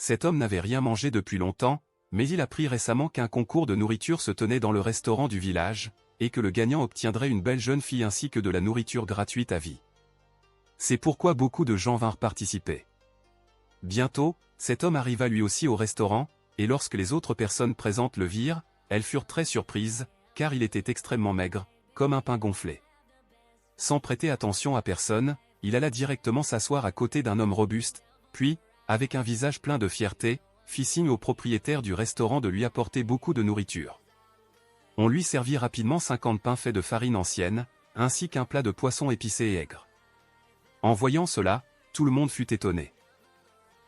Cet homme n'avait rien mangé depuis longtemps, mais il apprit récemment qu'un concours de nourriture se tenait dans le restaurant du village, et que le gagnant obtiendrait une belle jeune fille ainsi que de la nourriture gratuite à vie. C'est pourquoi beaucoup de gens vinrent participer. Bientôt, cet homme arriva lui aussi au restaurant, et lorsque les autres personnes présentes le virent, elles furent très surprises, car il était extrêmement maigre, comme un pain gonflé. Sans prêter attention à personne, il alla directement s'asseoir à côté d'un homme robuste, puis, avec un visage plein de fierté, fit signe au propriétaire du restaurant de lui apporter beaucoup de nourriture. On lui servit rapidement 50 pains faits de farine ancienne, ainsi qu'un plat de poisson épicé et aigre. En voyant cela, tout le monde fut étonné.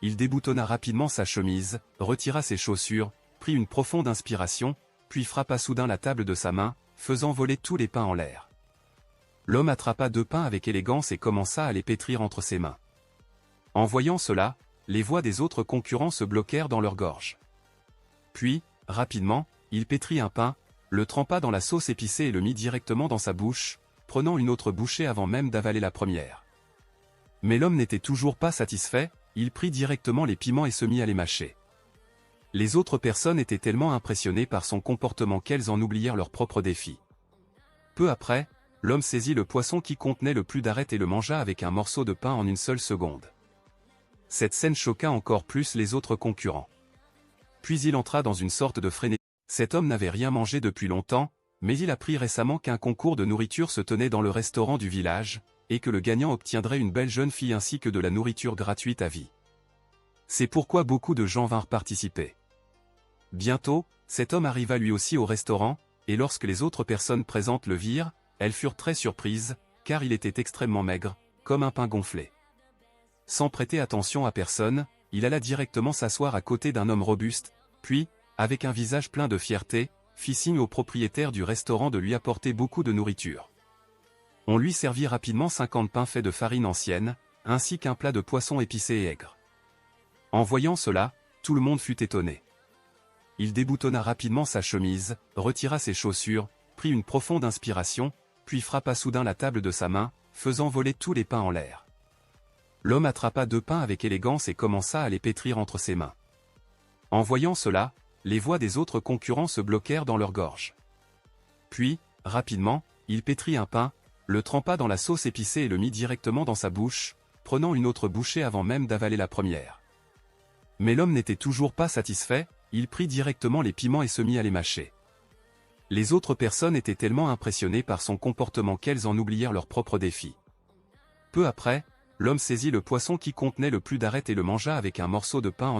Il déboutonna rapidement sa chemise, retira ses chaussures, prit une profonde inspiration, puis frappa soudain la table de sa main, faisant voler tous les pains en l'air. L'homme attrapa 2 pains avec élégance et commença à les pétrir entre ses mains. En voyant cela, les voix des autres concurrents se bloquèrent dans leur gorge. Puis, rapidement, il pétrit un pain, le trempa dans la sauce épicée et le mit directement dans sa bouche, prenant une autre bouchée avant même d'avaler la première. Mais l'homme n'était toujours pas satisfait, il prit directement les piments et se mit à les mâcher. Les autres personnes étaient tellement impressionnées par son comportement qu'elles en oublièrent leur propre défi. Peu après, l'homme saisit le poisson qui contenait le plus d'arêtes et le mangea avec un morceau de pain en une seule seconde. Cette scène choqua encore plus les autres concurrents. Puis il entra dans une sorte de frénésie. Cet homme n'avait rien mangé depuis longtemps, mais il apprit récemment qu'un concours de nourriture se tenait dans le restaurant du village, et que le gagnant obtiendrait une belle jeune fille ainsi que de la nourriture gratuite à vie. C'est pourquoi beaucoup de gens vinrent participer. Bientôt, cet homme arriva lui aussi au restaurant, et lorsque les autres personnes présentes le virent, elles furent très surprises, car il était extrêmement maigre, comme un pain gonflé. Sans prêter attention à personne, il alla directement s'asseoir à côté d'un homme robuste, puis, avec un visage plein de fierté, fit signe au propriétaire du restaurant de lui apporter beaucoup de nourriture. On lui servit rapidement 50 pains faits de farine ancienne, ainsi qu'un plat de poisson épicé et aigre. En voyant cela, tout le monde fut étonné. Il déboutonna rapidement sa chemise, retira ses chaussures, prit une profonde inspiration, puis frappa soudain la table de sa main, faisant voler tous les pains en l'air. L'homme attrapa 2 pains avec élégance et commença à les pétrir entre ses mains. En voyant cela, les voix des autres concurrents se bloquèrent dans leur gorge. Puis, rapidement, il pétrit un pain, le trempa dans la sauce épicée et le mit directement dans sa bouche, prenant une autre bouchée avant même d'avaler la première. Mais l'homme n'était toujours pas satisfait, il prit directement les piments et se mit à les mâcher. Les autres personnes étaient tellement impressionnées par son comportement qu'elles en oublièrent leur propre défi. Peu après, l'homme saisit le poisson qui contenait le plus d'arêtes et le mangea avec un morceau de pain en